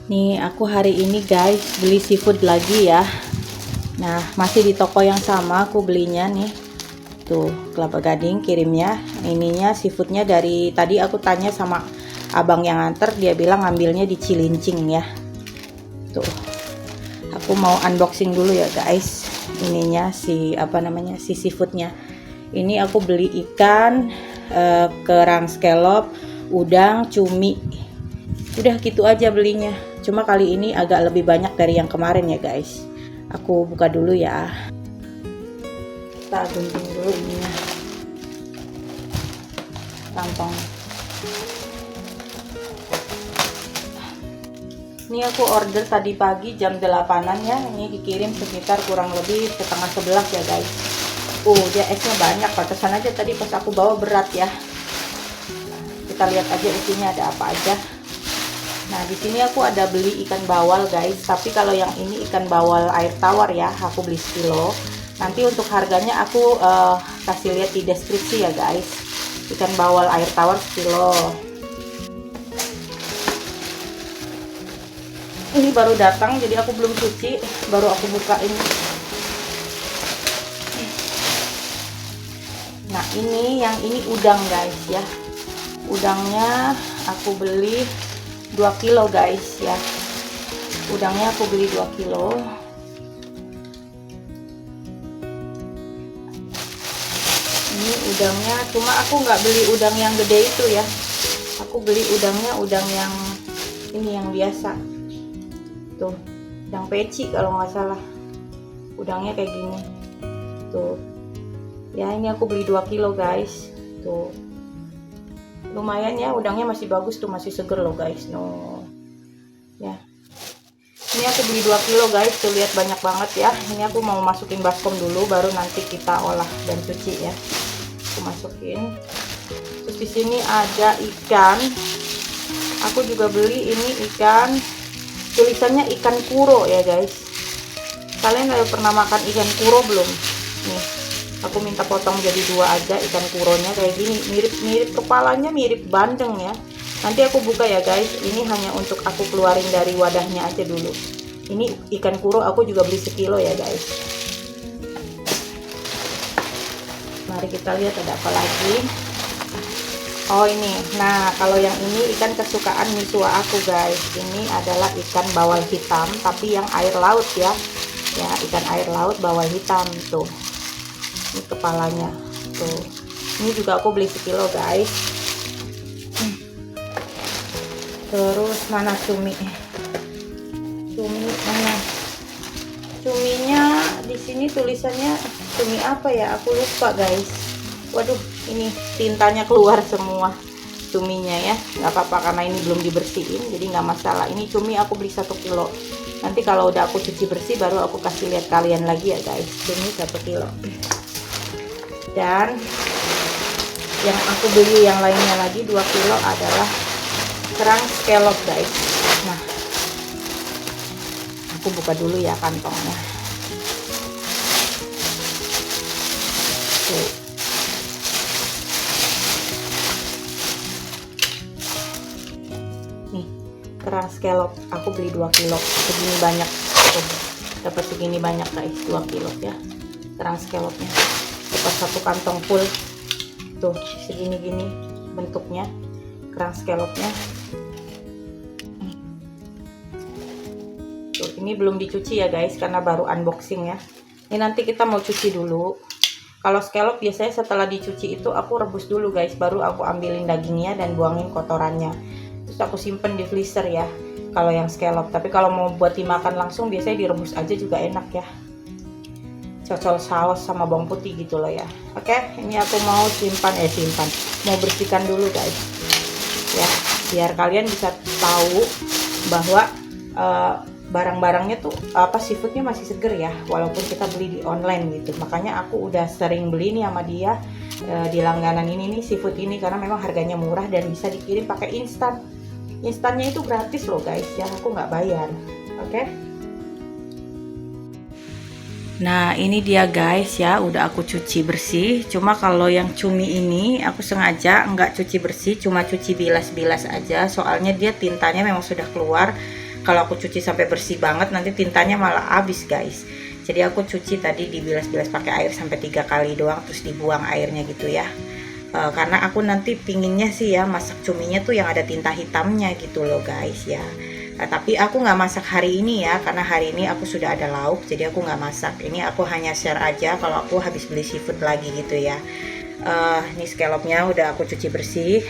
Nih aku hari ini guys beli seafood lagi ya. Nah masih di toko yang sama aku belinya nih. Tuh Kelapa Gading kirimnya. Ininya seafoodnya dari tadi aku tanya sama abang yang nganter, dia bilang ngambilnya di Cilincing ya. Tuh aku mau unboxing dulu ya guys. Ininya si si seafoodnya. Ini aku beli ikan, kerang scallop, udang, cumi. Udah gitu aja belinya. Cuma kali ini agak lebih banyak dari yang kemarin ya guys. Aku buka dulu ya. Kita gunting dulu ininya, kantong. Ini aku order tadi pagi jam 8-an ya. Ini dikirim sekitar kurang lebih setengah 11 ya guys. Dia esnya banyak, pantesan aja tadi pas aku bawa berat ya. Kita lihat aja isinya ada apa aja. Nah, di sini aku ada beli ikan bawal guys, tapi kalau yang ini ikan bawal air tawar ya, aku beli sekilo. Nanti untuk harganya aku kasih lihat di deskripsi ya guys. Ikan bawal air tawar sekilo. Ini baru datang, jadi aku belum cuci, baru aku bukain. Nah, yang ini udang guys ya. Udangnya aku beli 2 kilo guys ya. Udangnya aku beli 2 kilo. Ini udangnya, cuma aku nggak beli udang yang gede itu ya. Aku beli udangnya udang yang ini yang biasa. Tuh, udang peci kalau nggak salah. Udangnya kayak gini. Tuh. Ya, ini aku beli 2 kilo guys. Tuh. Lumayan ya, udangnya masih bagus tuh, masih seger loh guys. Ya, ini aku beli 2 kilo guys, tuh lihat banyak banget ya. Ini aku mau masukin baskom dulu, baru nanti kita olah dan cuci ya. Aku masukin. Terus di sini ada ikan. Aku juga beli ini ikan, tulisannya ikan kuro ya guys. Kalian udah pernah makan ikan kuro belum? Nih, aku minta potong jadi 2 aja ikan kuronya kayak gini, mirip kepalanya mirip bandeng ya. Nanti aku buka ya guys. Ini hanya untuk aku keluarin dari wadahnya aja dulu. Ini ikan kuro aku juga beli sekilo ya guys. Mari kita lihat ada apa lagi. Ini. Nah, kalau yang ini ikan kesukaan misua aku guys. Ini adalah ikan bawal hitam, tapi yang air laut ya. Ya, ikan air laut bawal hitam tuh. Ini kepalanya tuh. Ini juga aku beli sekilo guys. Terus mana cumi mana? Cuminya di sini tulisannya cumi apa ya, aku lupa guys. Waduh, ini tintanya keluar semua cuminya ya. Nggak apa-apa karena ini belum dibersihin, jadi nggak masalah. Ini cumi aku beli 1 kilo. Nanti kalau udah aku cuci bersih baru aku kasih lihat kalian lagi ya guys. Cumi 1 kilo. Dan yang aku beli yang lainnya lagi 2 kilo adalah kerang scallop guys. Nah, aku buka dulu ya kantongnya. Tuh. Nih, kerang scallop aku beli 2 kilo. Segini banyak. Tuh, dapat segini banyak guys, 2 kilo ya. Kerang scallopnya. Dapat 1 kantong full. Tuh, segini-gini bentuknya kerang scallopnya. Tuh, ini belum dicuci ya guys karena baru unboxing ya. Ini nanti kita mau cuci dulu. Kalau scallop biasanya setelah dicuci itu aku rebus dulu guys, baru aku ambilin dagingnya dan buangin kotorannya. Terus aku simpen di freezer ya. Kalau yang scallop, tapi kalau mau buat dimakan langsung biasanya direbus aja juga enak ya. Cocol saus sama bawang putih gitu loh ya. Oke, ini aku mau mau bersihkan dulu guys ya, biar kalian bisa tahu bahwa barang-barangnya tuh seafoodnya masih seger ya, walaupun kita beli di online gitu. Makanya aku udah sering beli nih sama dia di langganan ini nih, seafood ini, karena memang harganya murah dan bisa dikirim pakai instannya itu gratis loh guys ya, aku nggak bayar. Oke. Nah, ini dia guys ya, udah aku cuci bersih. Cuma kalau yang cumi ini aku sengaja nggak cuci bersih, cuma cuci bilas-bilas aja. Soalnya dia tintanya memang sudah keluar. kalau aku cuci sampai bersih banget nanti tintanya malah habis guys. Jadi aku cuci tadi dibilas-bilas pakai air sampai 3 kali doang, terus dibuang airnya gitu ya. Karena aku nanti pinginnya sih ya masak cuminya tuh yang ada tinta hitamnya gitu loh guys ya. Tapi aku nggak masak hari ini ya, karena hari ini aku sudah ada lauk, jadi aku nggak masak. Ini aku hanya share aja kalau aku habis beli seafood lagi gitu ya. Ini scallopnya udah aku cuci bersih,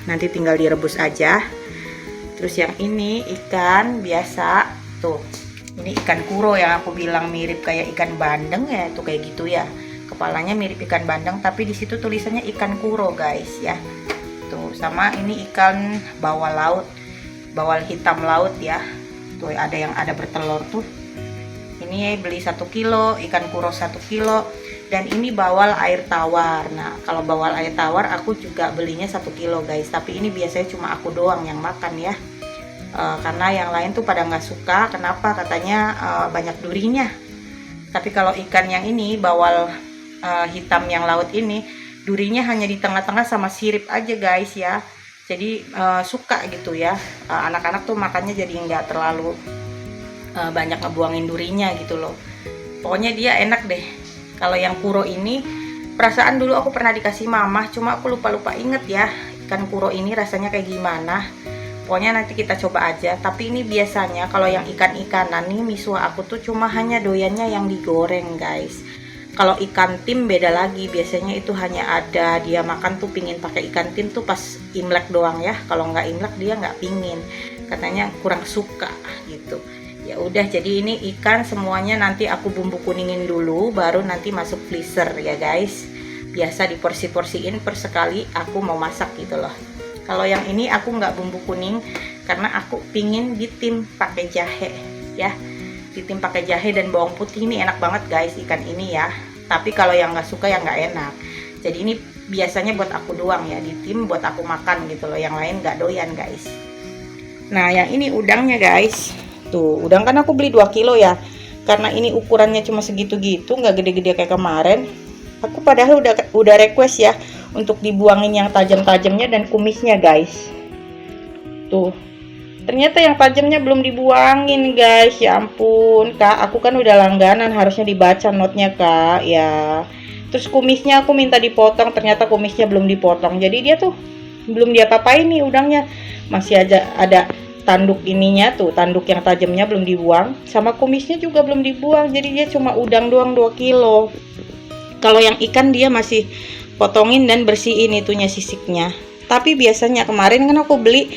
nanti tinggal direbus aja. Terus yang ini ikan biasa tuh, ini ikan kuro yang aku bilang mirip kayak ikan bandeng ya, itu kayak gitu ya. Kepalanya mirip ikan bandeng, tapi di situ tulisannya ikan kuro guys ya. Tuh, sama ini ikan bawal laut, bawal hitam laut ya. Tuh ada yang ada bertelur tuh. Ini beli 1 kilo, ikan kuro 1 kilo. Dan ini bawal air tawar. Nah kalau bawal air tawar aku juga belinya 1 kilo guys, tapi ini biasanya cuma aku doang yang makan ya. Karena yang lain tuh pada nggak suka. Kenapa? Katanya banyak durinya. Tapi kalau ikan yang ini bawal hitam yang laut ini, durinya hanya di tengah-tengah sama sirip aja guys ya. Jadi suka gitu ya. Anak-anak tuh makannya jadi nggak terlalu banyak ngebuangin durinya gitu loh. Pokoknya dia enak deh. Kalau yang kuro ini, perasaan dulu aku pernah dikasih mama, cuma aku lupa inget ya ikan kuro ini rasanya kayak gimana. Pokoknya nanti kita coba aja. Tapi ini biasanya kalau yang ikan-ikanan nih misua aku tuh cuma hanya doyannya yang digoreng guys. Kalau ikan tim beda lagi, biasanya itu hanya ada dia makan tuh pingin pakai ikan tim tuh pas Imlek doang ya. Kalau nggak Imlek dia nggak pingin, katanya kurang suka gitu. Ya udah, jadi ini ikan semuanya nanti aku bumbu kuningin dulu, baru nanti masuk freezer ya guys. Biasa diporsi-porsiin per sekali aku mau masak gitu loh. Kalau yang ini aku nggak bumbu kuning karena aku pingin ditim pakai jahe ya. Ditim pakai jahe dan bawang putih. Ini enak banget guys ikan ini ya. Tapi kalau yang nggak suka ya nggak enak. Jadi ini biasanya buat aku doang ya, ditim buat aku makan gitu loh. Yang lain nggak doyan guys. Nah yang ini udangnya guys. Tuh, udang kan aku beli 2 kilo ya. Karena ini ukurannya cuma segitu-gitu, nggak gede-gede kayak kemarin. Aku padahal udah request ya untuk dibuangin yang tajam-tajamnya dan kumisnya guys. Tuh. Ternyata yang tajamnya belum dibuangin guys. Ya ampun, Kak, aku kan udah langganan, harusnya dibaca notnya, Kak. Ya. Terus kumisnya aku minta dipotong, ternyata kumisnya belum dipotong. Jadi dia tuh belum diapa-apain nih udangnya. Masih aja ada tanduk ininya tuh, tanduk yang tajamnya belum dibuang, sama kumisnya juga belum dibuang. Jadi dia cuma udang doang 2 kilo. Kalau yang ikan dia masih potongin dan bersihin itunya sisiknya. Tapi biasanya kemarin kan aku beli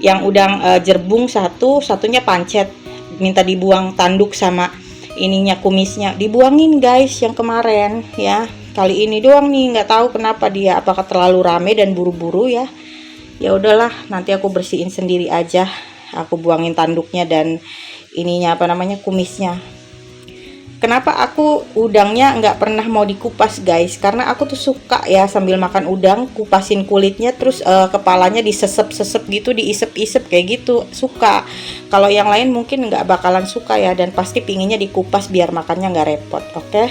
yang udang jerbung satunya pancet, minta dibuang tanduk sama ininya kumisnya, dibuangin guys yang kemarin ya. Kali ini doang nih, nggak tahu kenapa dia, apakah terlalu rame dan buru-buru ya. Ya udahlah, nanti aku bersihin sendiri aja. Aku buangin tanduknya dan ininya apa namanya kumisnya. Kenapa aku udangnya nggak pernah mau dikupas guys? Karena aku tuh suka ya sambil makan udang kupasin kulitnya, terus kepalanya disesep-sesep gitu, diisep-isep kayak gitu, suka. Kalau yang lain mungkin nggak bakalan suka ya, dan pasti pinginnya dikupas biar makannya nggak repot. Oke?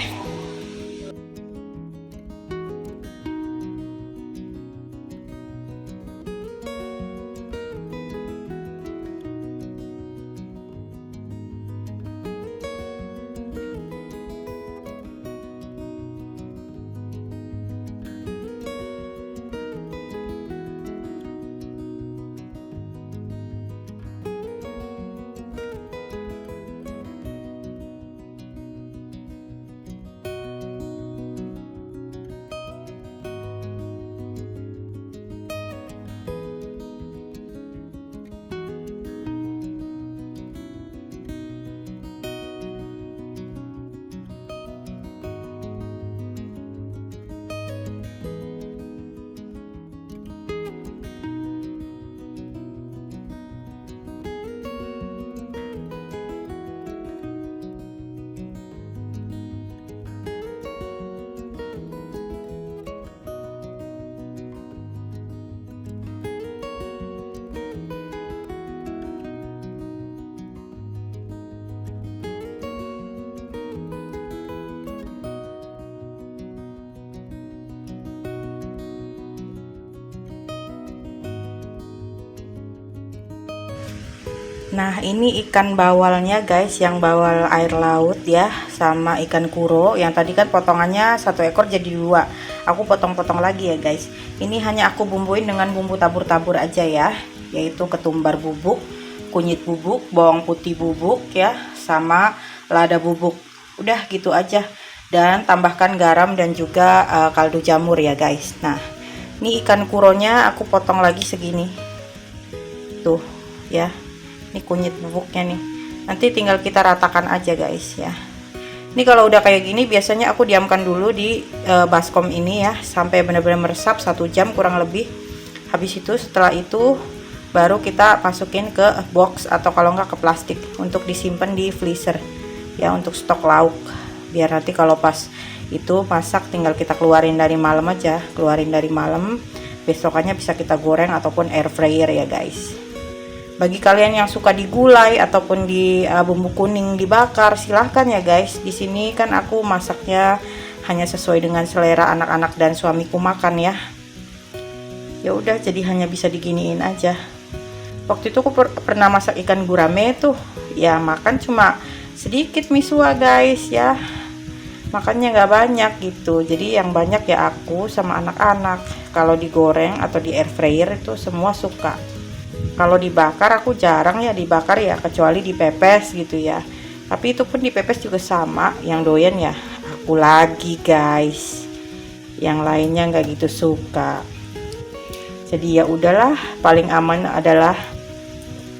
Nah, ini ikan bawalnya guys, yang bawal air laut ya, sama ikan kuro. Yang tadi kan potongannya satu ekor jadi dua. Aku potong-potong lagi ya guys. Ini hanya aku bumbuin dengan bumbu tabur-tabur aja ya, yaitu ketumbar bubuk, kunyit bubuk, bawang putih bubuk ya, sama lada bubuk. Udah gitu aja. Dan tambahkan garam dan juga kaldu jamur ya guys. Nah, ini ikan kuronya aku potong lagi segini. Tuh ya. Ini kunyit bubuknya nih, nanti tinggal kita ratakan aja guys ya. Ini kalau udah kayak gini biasanya aku diamkan dulu di baskom ini ya, sampai benar-benar meresap 1 jam kurang lebih. Habis itu setelah itu baru kita masukin ke box atau kalau enggak ke plastik untuk disimpan di freezer ya, untuk stok lauk, biar nanti kalau pas itu masak tinggal kita keluarin dari malam aja, besokannya bisa kita goreng ataupun air fryer ya guys. Bagi kalian yang suka digulai ataupun di bumbu kuning dibakar, silahkan ya guys. Di sini kan aku masaknya hanya sesuai dengan selera anak-anak dan suamiku makan ya. Ya udah, jadi hanya bisa diginiin aja. Waktu itu aku pernah masak ikan gurame tuh, ya makan cuma sedikit misua guys ya. Makannya nggak banyak gitu. Jadi yang banyak ya aku sama anak-anak. Kalau digoreng atau di air fryer itu semua suka. Kalau dibakar aku jarang ya dibakar ya, kecuali dipepes gitu ya. Tapi itu pun dipepes juga sama, yang doyan ya aku lagi guys. Yang lainnya nggak gitu suka. Jadi ya udahlah, paling aman adalah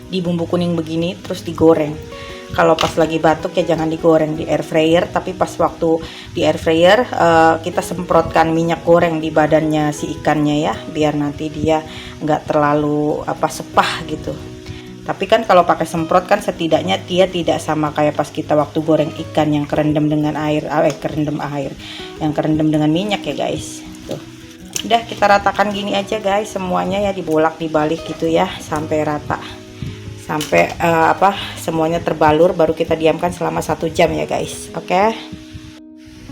di bumbu kuning begini terus digoreng. Kalau pas lagi batuk ya jangan digoreng di air fryer, tapi pas waktu di air fryer kita semprotkan minyak goreng di badannya si ikannya ya, biar nanti dia nggak terlalu sepah gitu. Tapi kan kalau pakai semprot kan setidaknya dia tidak sama kayak pas kita waktu goreng ikan yang kerendam dengan air, yang kerendam dengan minyak ya guys. Tuh. Udah kita ratakan gini aja guys, semuanya ya dibolak dibalik gitu ya sampai rata. Sampai semuanya terbalur, baru kita diamkan selama 1 jam ya guys. Oke.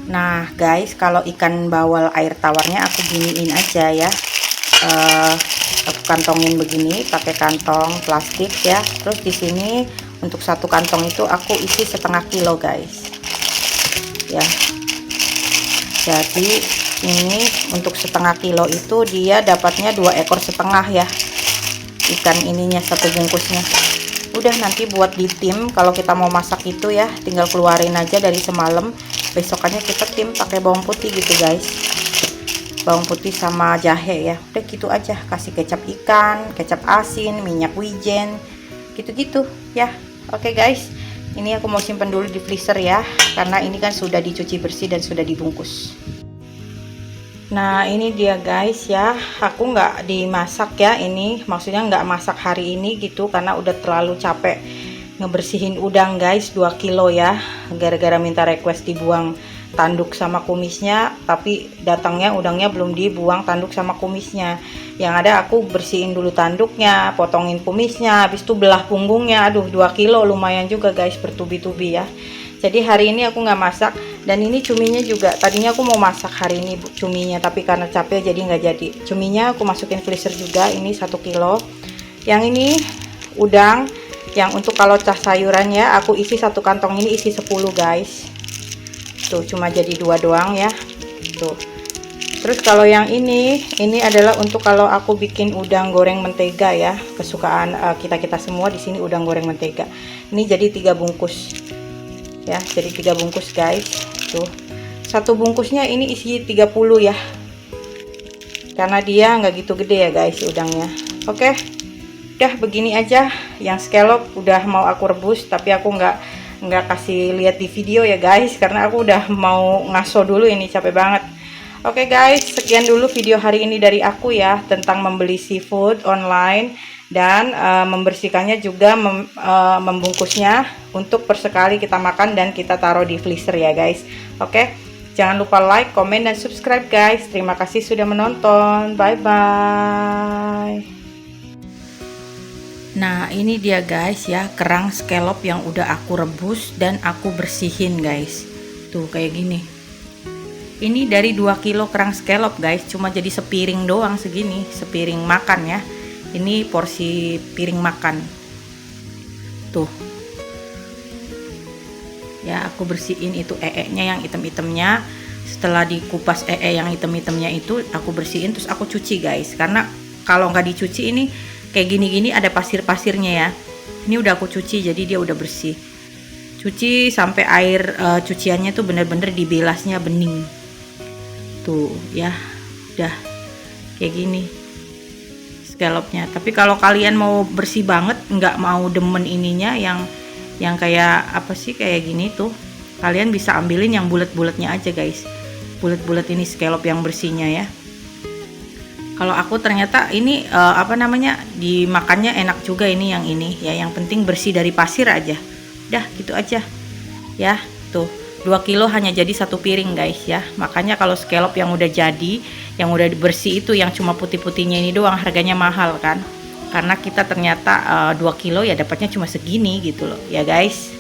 Nah guys, kalau ikan bawal air tawarnya aku giniin aja ya. Aku kantongin begini pakai kantong plastik ya. Terus di sini untuk 1 kantong itu aku isi 1/2 kilo guys. Ya. Jadi ini untuk 1/2 kilo itu dia dapatnya 2,5 ekor ya. Ikan ininya 1 bungkusnya. Udah nanti buat di tim kalau kita mau masak itu ya, tinggal keluarin aja dari semalam, besokannya kita tim pakai bawang putih gitu guys, bawang putih sama jahe ya, udah gitu aja, kasih kecap ikan, kecap asin, minyak wijen gitu-gitu ya. Oke guys, ini aku mau simpan dulu di freezer ya, karena ini kan sudah dicuci bersih dan sudah dibungkus. Nah ini dia guys ya, aku nggak dimasak ya, ini maksudnya nggak masak hari ini gitu karena udah terlalu capek ngebersihin udang guys, 2 kilo ya, gara-gara minta request dibuang tanduk sama kumisnya, tapi datangnya udangnya belum dibuang tanduk sama kumisnya. Yang ada aku bersihin dulu tanduknya, potongin kumisnya, habis itu belah punggungnya. Aduh 2 kilo lumayan juga guys, bertubi-tubi ya. Jadi hari ini aku nggak masak. Dan ini cuminya juga tadinya aku mau masak hari ini cuminya, tapi karena capek jadi nggak jadi. Cuminya aku masukin freezer juga, ini 1 kilo. Yang ini udang, yang untuk kalau cah sayurannya aku isi 1 kantong ini isi 10 guys. Tuh cuma jadi 2 doang ya. Tuh. Terus kalau yang ini adalah untuk kalau aku bikin udang goreng mentega ya, kesukaan kita semua di sini udang goreng mentega. Ini jadi 3 bungkus. Ya, jadi 3 bungkus guys. Tuh. 1 bungkusnya ini isi 30 ya. Karena dia nggak gitu gede ya guys udangnya. Oke. Udah begini aja. Yang scallop udah mau aku rebus, tapi aku nggak kasih lihat di video ya guys, karena aku udah mau ngaso dulu, ini capek banget. Oke guys, sekian dulu video hari ini dari aku ya, tentang membeli seafood online dan membersihkannya juga, membungkusnya untuk persekali kita makan dan kita taruh di freezer ya guys. Oke, jangan lupa like, komen, dan subscribe guys. Terima kasih sudah menonton. Bye bye. Nah ini dia guys ya, kerang scallop yang udah aku rebus dan aku bersihin guys. Tuh kayak gini. Ini dari 2 kilo kerang scallop guys, cuma jadi sepiring doang segini, sepiring makan ya. Ini porsi piring makan. Tuh. Ya, aku bersihin itu nya yang hitam-hitamnya. Setelah dikupas yang hitam-hitamnya itu aku bersihin, terus aku cuci guys, karena kalau nggak dicuci ini kayak gini-gini ada pasir-pasirnya ya. Ini udah aku cuci, jadi dia udah bersih. Cuci sampai air cuciannya tuh bener-bener dibilasnya bening tuh ya. Udah kayak gini scallopnya. Tapi kalau kalian mau bersih banget, nggak mau demen ininya yang kayak apa sih, kayak gini tuh, kalian bisa ambilin yang bulat-bulatnya aja guys. Bulat-bulat ini scallop yang bersihnya ya. Kalau aku ternyata ini apa namanya, dimakannya enak juga ini, yang ini ya. Yang penting bersih dari pasir aja. Udah gitu aja ya. Tuh 2 kilo hanya jadi 1 piring guys ya. Makanya kalau scallop yang udah jadi, yang udah bersih itu, yang cuma putih-putihnya ini doang, harganya mahal kan. Karena kita ternyata 2 kilo ya dapatnya cuma segini gitu loh ya guys.